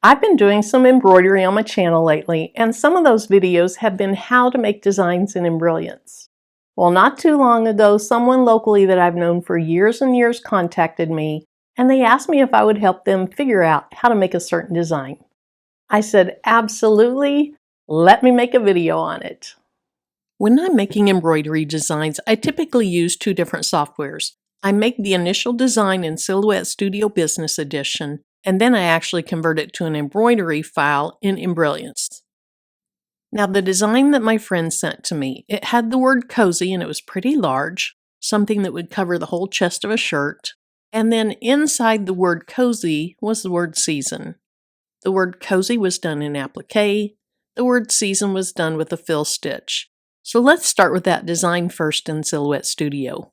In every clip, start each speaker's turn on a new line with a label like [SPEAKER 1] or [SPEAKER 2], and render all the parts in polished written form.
[SPEAKER 1] I've been doing some embroidery on my channel lately, and some of those videos have been how to make designs in Embrilliance. Well, not too long ago, someone locally that I've known for years and years contacted me, and they asked me if I would help them figure out how to make a certain design. I said, absolutely, let me make a video on it. When I'm making embroidery designs, I typically use two different softwares. I make the initial design in Silhouette Studio Business Edition, and then I actually convert it to an embroidery file in Embrilliance. Now, the design that my friend sent to me, it had the word cozy and it was pretty large, something that would cover the whole chest of a shirt. And then inside the word cozy was the word season. The word cozy was done in applique. The word season was done with a fill stitch. So let's start with that design first in Silhouette Studio.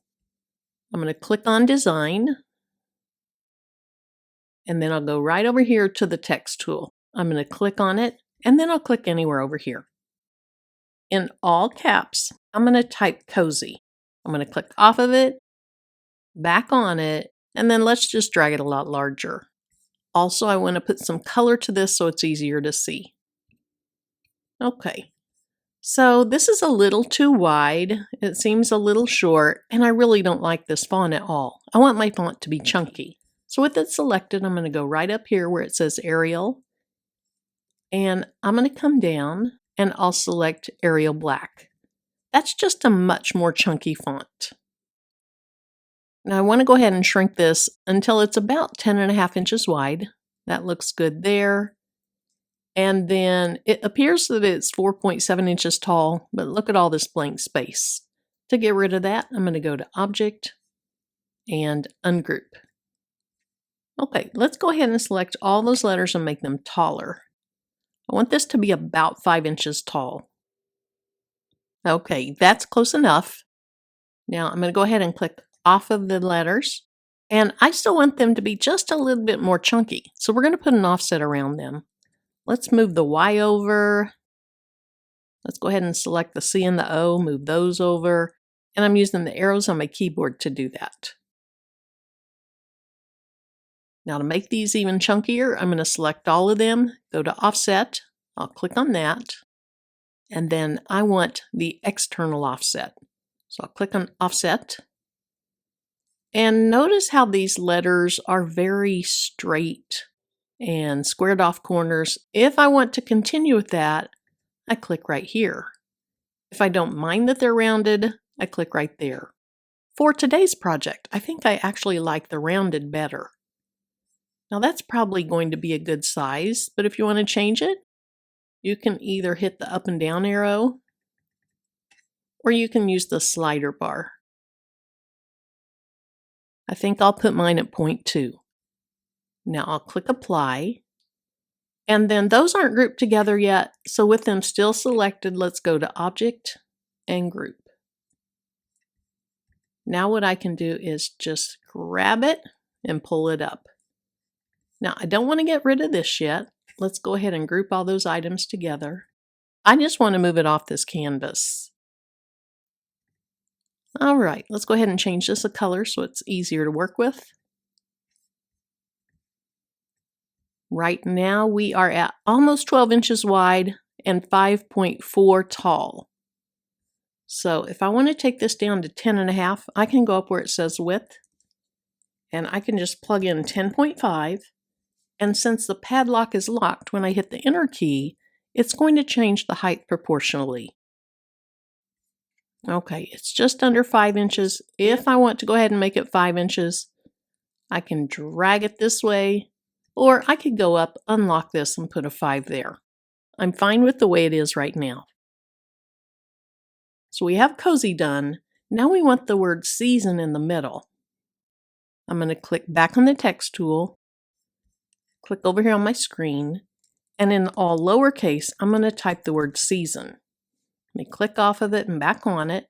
[SPEAKER 1] I'm going to click on Design, and then I'll go right over here to the text tool. I'm going to click on it, and then I'll click anywhere over here. In all caps, I'm going to type cozy. I'm going to click off of it, back on it, and then let's just drag it a lot larger. Also, I want to put some color to this so it's easier to see. Okay. So this is a little too wide, it seems a little short, and I really don't like this font at all. I want my font to be chunky. So with it selected, I'm going to go right up here where it says Arial, and I'm going to come down and I'll select Arial Black. That's just a much more chunky font. Now I want to go ahead and shrink this until it's about 10.5 inches wide. That looks good there. And then it appears that it's 4.7 inches tall, but look at all this blank space. To get rid of that, I'm going to go to Object and Ungroup. Okay, let's go ahead and select all those letters and make them taller. I want this to be about 5 inches tall. Okay, that's close enough. Now I'm going to go ahead and click off of the letters. And I still want them to be just a little bit more chunky. So we're going to put an offset around them. Let's move the Y over. Let's go ahead and select the C and the O, move those over. And I'm using the arrows on my keyboard to do that. Now to make these even chunkier, I'm going to select all of them, go to Offset. I'll click on that. And then I want the external offset. So I'll click on Offset. And notice how these letters are very straight and squared off corners. If I want to continue with that, I click right here. If I don't mind that they're rounded, I click right there. For today's project, I think I actually like the rounded better. Now that's probably going to be a good size, but if you want to change it, you can either hit the up and down arrow, or you can use the slider bar. I think I'll put mine at 0.2. Now I'll click Apply. And then those aren't grouped together yet, so with them still selected, let's go to Object and Group. Now what I can do is just grab it and pull it up. Now I don't want to get rid of this yet. Let's go ahead and group all those items together. I just want to move it off this canvas. All right, let's go ahead and change this a color so it's easier to work with. Right now we are at almost 12 inches wide and 5.4 tall. So if I want to take this down to 10.5, I can go up where it says width and I can just plug in 10.5. And since the padlock is locked, when I hit the enter key, it's going to change the height proportionally. Okay, it's just under 5 inches. If I want to go ahead and make it 5 inches, I can drag it this way, or I could go up, unlock this, and put a 5 there. I'm fine with the way it is right now. So we have cozy done. Now we want the word season in the middle. I'm going to click back on the text tool, click over here on my screen, and in all lowercase, I'm going to type the word season. Let me click off of it and back on it.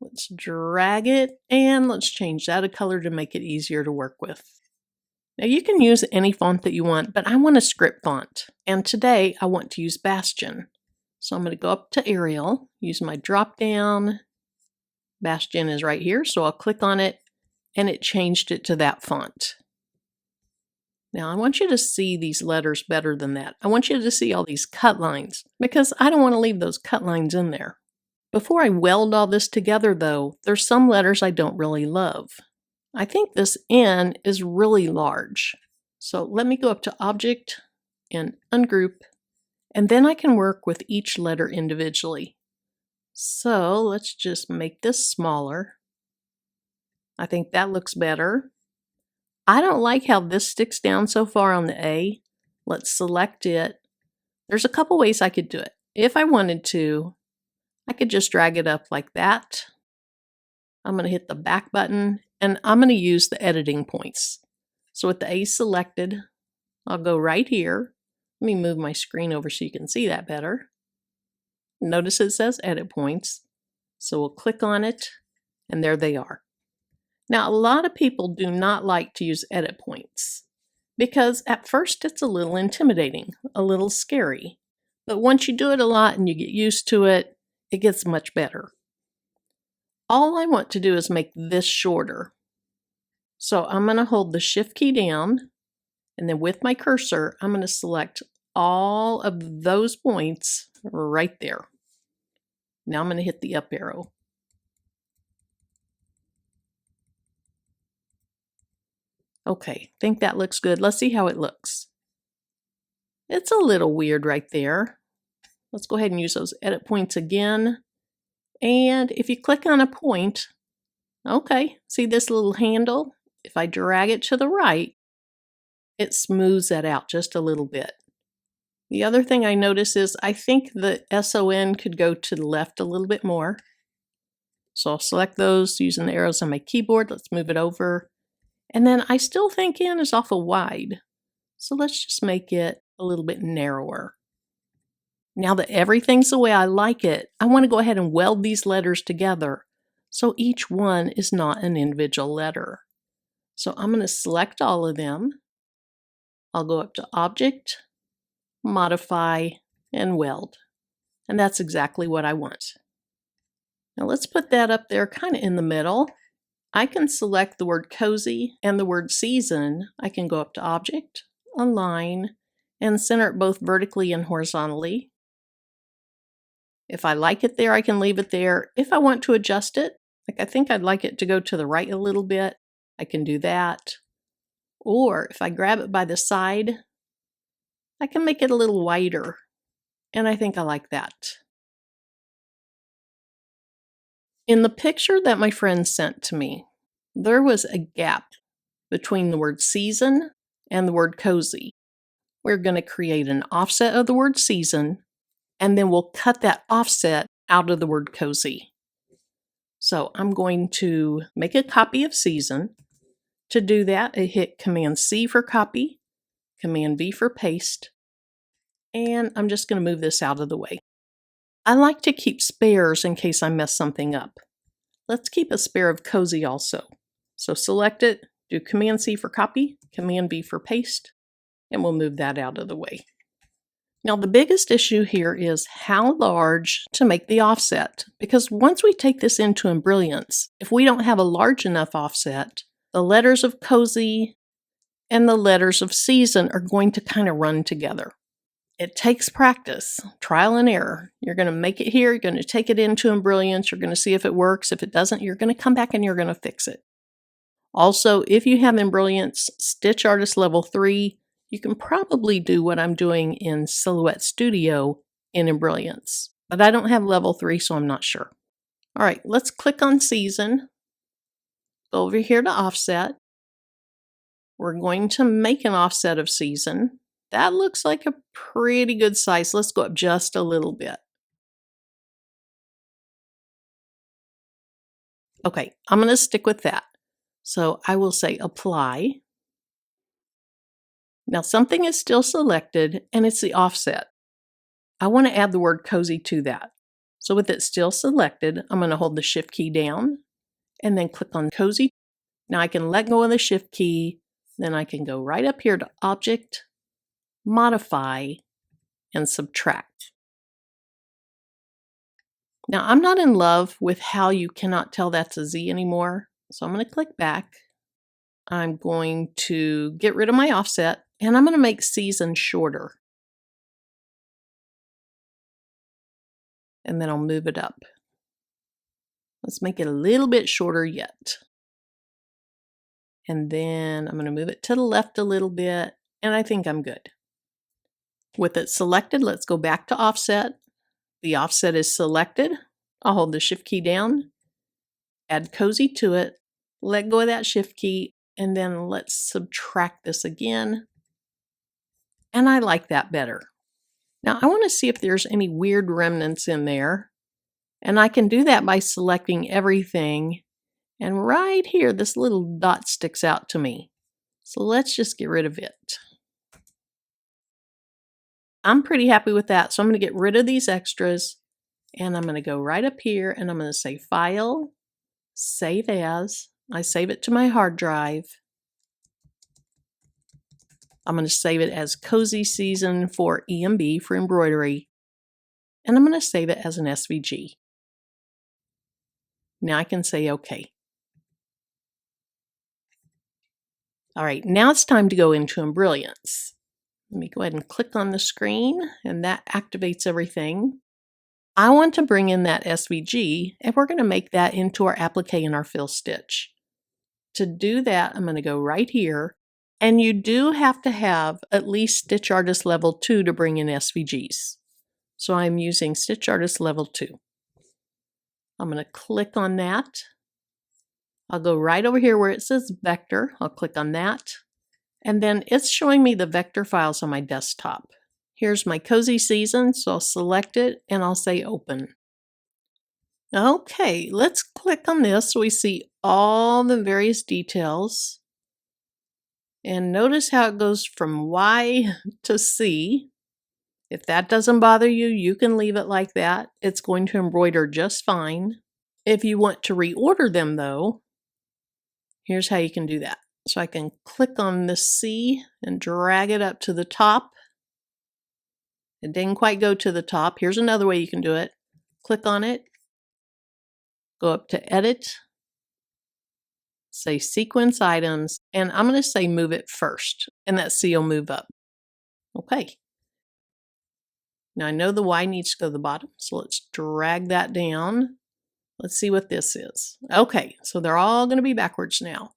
[SPEAKER 1] Let's drag it and let's change that a color to make it easier to work with. Now you can use any font that you want, but I want a script font. And today I want to use Bastion. So I'm going to go up to Arial, use my drop down. Bastion is right here, so I'll click on it and it changed it to that font. Now, I want you to see these letters better than that. I want you to see all these cut lines because I don't want to leave those cut lines in there. Before I weld all this together, though, there's some letters I don't really love. I think this N is really large. So let me go up to Object and Ungroup, and then I can work with each letter individually. So let's just make this smaller. I think that looks better. I don't like how this sticks down so far on the A. Let's select it. There's a couple ways I could do it. If I wanted to, I could just drag it up like that. I'm going to hit the back button and I'm going to use the editing points. So with the A selected, I'll go right here. Let me move my screen over so you can see that better. Notice it says edit points. So we'll click on it and there they are. Now, a lot of people do not like to use edit points because at first it's a little intimidating, a little scary. But once you do it a lot and you get used to it, it gets much better. All I want to do is make this shorter. So I'm going to hold the Shift key down, and then with my cursor, I'm going to select all of those points right there. Now I'm going to hit the up arrow. Okay, I think that looks good. Let's see how it looks. It's a little weird right there. Let's go ahead and use those edit points again. And if you click on a point, okay, see this little handle? If I drag it to the right, it smooths that out just a little bit. The other thing I notice is I think the SON could go to the left a little bit more. So I'll select those using the arrows on my keyboard. Let's move it over. And then I still think N is awful wide. So let's just make it a little bit narrower. Now that everything's the way I like it, I want to go ahead and weld these letters together so each one is not an individual letter. So I'm going to select all of them. I'll go up to Object, Modify, and Weld. And that's exactly what I want. Now let's put that up there kind of in the middle. I can select the word cozy and the word season. I can go up to Object, Align, and center it both vertically and horizontally. If I like it there, I can leave it there. If I want to adjust it, like I think I'd like it to go to the right a little bit, I can do that. Or if I grab it by the side, I can make it a little wider. And I think I like that. In the picture that my friend sent to me, there was a gap between the word season and the word cozy. We're going to create an offset of the word season, and then we'll cut that offset out of the word cozy. So I'm going to make a copy of season. To do that, I hit Command C for copy, Command V for paste, and I'm just going to move this out of the way. I like to keep spares in case I mess something up. Let's keep a spare of cozy also. So select it, do Command C for copy, Command V for paste, and we'll move that out of the way. Now the biggest issue here is how large to make the offset, because once we take this into Embrilliance, if we don't have a large enough offset, the letters of cozy and the letters of season are going to kind of run together. It takes practice, trial and error. You're going to make it here, you're going to take it into Embrilliance, you're going to see if it works. If it doesn't, you're going to come back and you're going to fix it. Also, if you have Embrilliance Stitch Artist Level 3, you can probably do what I'm doing in Silhouette Studio in Embrilliance. But I don't have Level 3, so I'm not sure. All right, let's click on Season. Go over here to Offset. We're going to make an offset of Season. That looks like a pretty good size. Let's go up just a little bit. Okay, I'm going to stick with that. So I will say Apply. Now something is still selected and it's the offset. I want to add the word cozy to that. So with it still selected, I'm going to hold the Shift key down and then click on cozy. Now I can let go of the Shift key, then I can go right up here to Object, Modify, and Subtract. Now I'm not in love with how you cannot tell that's a Z anymore, so I'm going to click back. I'm going to get rid of my offset. And I'm going to make season shorter. And then I'll move it up. Let's make it a little bit shorter yet. And then I'm going to move it to the left a little bit, and I think I'm good. With it selected, let's go back to offset. The offset is selected. I'll hold the shift key down, add cozy to it, let go of that shift key, and then let's subtract this again. And I like that better. Now I want to see if there's any weird remnants in there. And I can do that by selecting everything. And right here, this little dot sticks out to me. So let's just get rid of it. I'm pretty happy with that. So I'm going to get rid of these extras. And I'm going to go right up here and I'm going to say File, Save As. I save it to my hard drive. I'm going to save it as Cozy Season for EMB for embroidery. And I'm going to save it as an SVG. Now I can say OK. All right, now it's time to go into Embrilliance. Let me go ahead and click on the screen, and that activates everything. I want to bring in that SVG, and we're going to make that into our applique and our fill stitch. To do that, I'm going to go right here, and you do have to have at least Stitch Artist Level 2 to bring in SVGs. So I'm using Stitch Artist Level 2. I'm going to click on that. I'll go right over here where it says Vector. I'll click on that. And then it's showing me the vector files on my desktop. Here's my Cozy Season, so I'll select it and I'll say Open. Okay, let's click on this so we see all the various details. And notice how it goes from Y to C. If that doesn't bother you, you can leave it like that. It's going to embroider just fine. If you want to reorder them though, here's how you can do that. So I can click on the C and drag it up to the top. It didn't quite go to the top. Here's another way you can do it. Click on it, go up to Edit, say Sequence Items, and I'm going to say Move it first, and that C will move up. Okay. Now I know the Y needs to go to the bottom, so let's drag that down. Let's see what this is. Okay, so they're all going to be backwards now.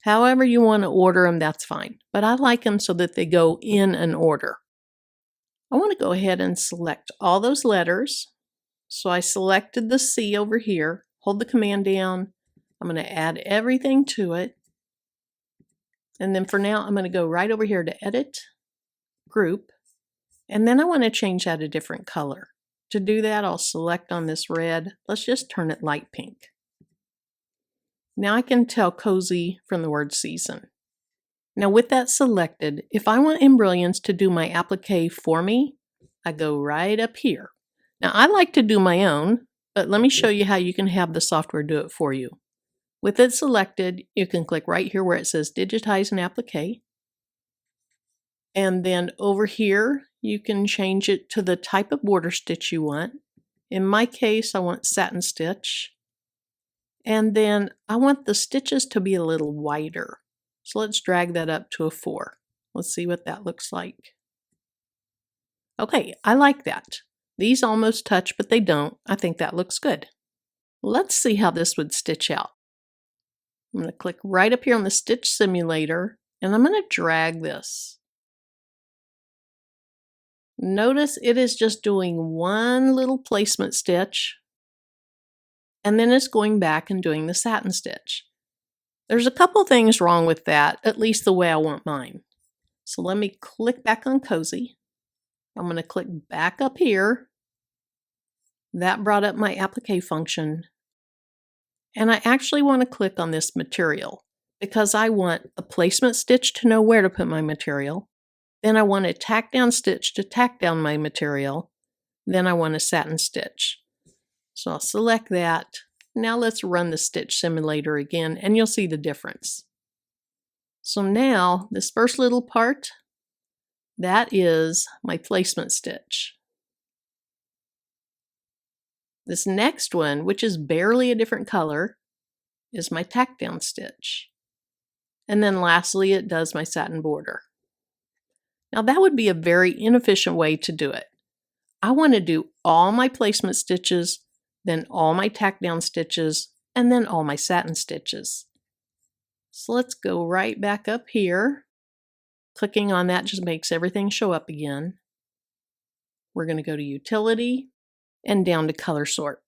[SPEAKER 1] However you want to order them, that's fine. But I like them so that they go in an order. I want to go ahead and select all those letters. So I selected the C over here. Hold the command down. I'm going to add everything to it. And then for now, I'm going to go right over here to Edit, Group. And then I want to change that a different color. To do that, I'll select on this red. Let's just turn it light pink. Now I can tell Cozy from the word Season. Now with that selected, if I want Embrilliance to do my applique for me, I go right up here. Now I like to do my own, but let me show you how you can have the software do it for you. With it selected, you can click right here where it says Digitize an Applique. And then over here, you can change it to the type of border stitch you want. In my case, I want satin stitch. And then I want the stitches to be a little wider. So let's drag that up to a 4. Let's see what that looks like. Okay, I like that. These almost touch, but they don't. I think that looks good. Let's see how this would stitch out. I'm going to click right up here on the Stitch Simulator, and I'm going to drag this. Notice it is just doing one little placement stitch, and then it's going back and doing the satin stitch. There's a couple things wrong with that, at least the way I want mine. So let me click back on Cozy. I'm going to click back up here. That brought up my applique function. And I actually want to click on this material because I want a placement stitch to know where to put my material. Then I want a tack down stitch to tack down my material. Then I want a satin stitch. So I'll select that. Now let's run the Stitch Simulator again and you'll see the difference. So now this first little part, that is my placement stitch. This next one, which is barely a different color, is my tack down stitch. And then lastly, it does my satin border. Now that would be a very inefficient way to do it. I want to do all my placement stitches, then all my tack down stitches, and then all my satin stitches. So let's go right back up here. Clicking on that just makes everything show up again. We're going to go to Utility and down to Color Sort.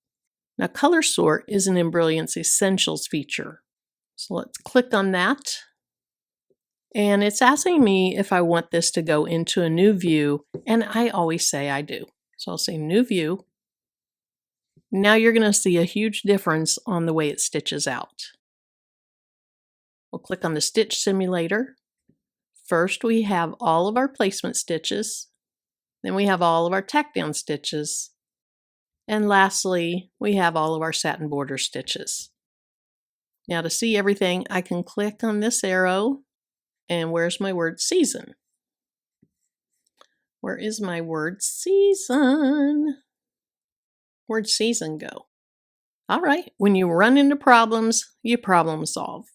[SPEAKER 1] Now Color Sort is an Embrilliance Essentials feature. So let's click on that. And it's asking me if I want this to go into a new view, and I always say I do. So I'll say New View. Now you're going to see a huge difference on the way it stitches out. We'll click on the Stitch Simulator. First we have all of our placement stitches, then we have all of our tack down stitches, and lastly we have all of our satin border stitches. Now to see everything, I can click on this arrow, and where's my word season? Where is my word season? Where'd season go? All right, when you run into problems, you problem solve.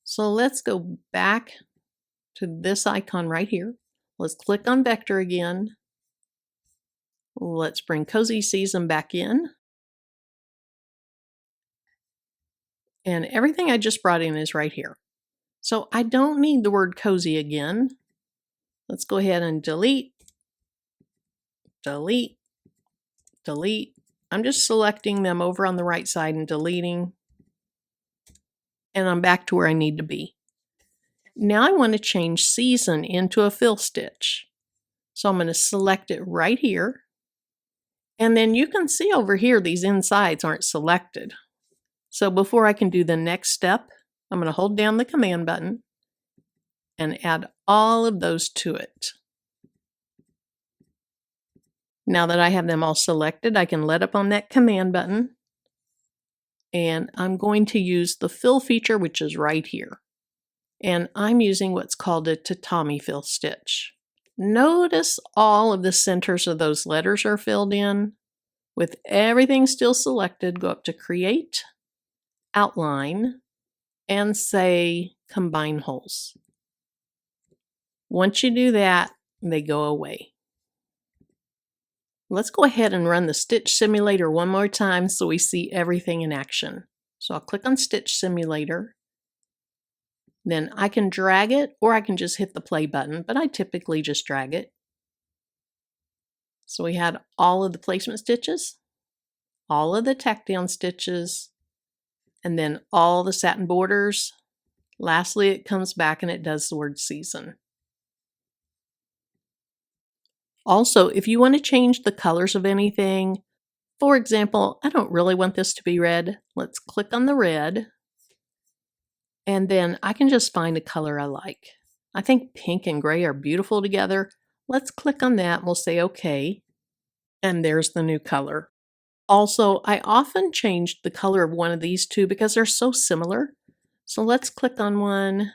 [SPEAKER 1] So let's go back to this icon right here. Let's click on Vector again. Let's bring Cozy Season back in. And everything I just brought in is right here. So I don't need the word cozy again. Let's go ahead and delete, delete, delete. I'm just selecting them over on the right side and deleting. And I'm back to where I need to be. Now I want to change season into a fill stitch. So I'm going to select it right here. And then you can see over here these insides aren't selected. So before I can do the next step, I'm going to hold down the command button and add all of those to it. Now that I have them all selected, I can let up on that command button. And I'm going to use the fill feature, which is right here. And I'm using what's called a tatami fill stitch. Notice all of the centers of those letters are filled in. With everything still selected, go up to Create, Outline, and say Combine Holes. Once you do that, they go away. Let's go ahead and run the Stitch Simulator one more time so we see everything in action. So I'll click on Stitch Simulator. Then I can drag it, or I can just hit the play button, but I typically just drag it. So we had all of the placement stitches, all of the tack down stitches, and then all the satin borders. Lastly, it comes back and it does the word season. Also, if you want to change the colors of anything, for example, I don't really want this to be red. Let's click on the red. And then I can just find a color I like. I think pink and gray are beautiful together. Let's click on that and we'll say OK. And there's the new color. Also, I often change the color of one of these two because they're so similar. So let's click on one.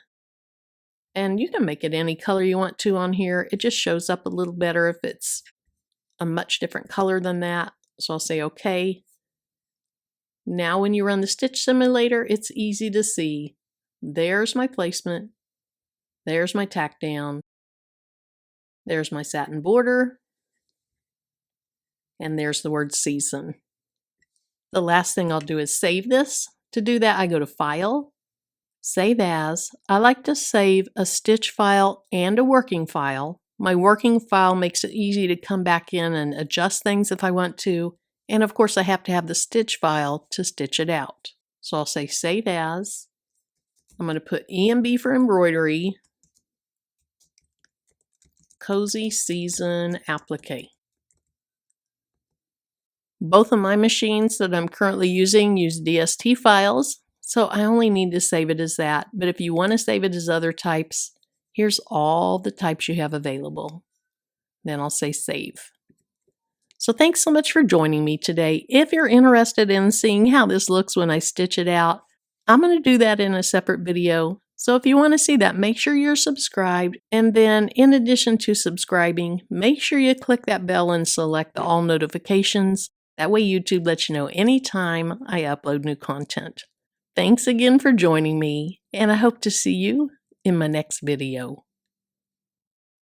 [SPEAKER 1] And you can make it any color you want to on here. It just shows up a little better if it's a much different color than that. So I'll say OK. Now when you run the Stitch Simulator, it's easy to see. There's my placement. There's my tack down. There's my satin border. And there's the word season. The last thing I'll do is save this. To do that, I go to File, Save As. I like to save a stitch file and a working file. My working file makes it easy to come back in and adjust things if I want to. And of course, I have to have the stitch file to stitch it out. So I'll say Save As. I'm going to put EMB for embroidery, Cozy Season Applique. Both of my machines that I'm currently using use DST files, so I only need to save it as that. But if you want to save it as other types, here's all the types you have available. Then I'll say Save. So thanks so much for joining me today. If you're interested in seeing how this looks when I stitch it out, I'm going to do that in a separate video. So if you want to see that, make sure you're subscribed. And then in addition to subscribing, make sure you click that bell and select the all notifications. That way YouTube lets you know anytime I upload new content. Thanks again for joining me, and I hope to see you in my next video.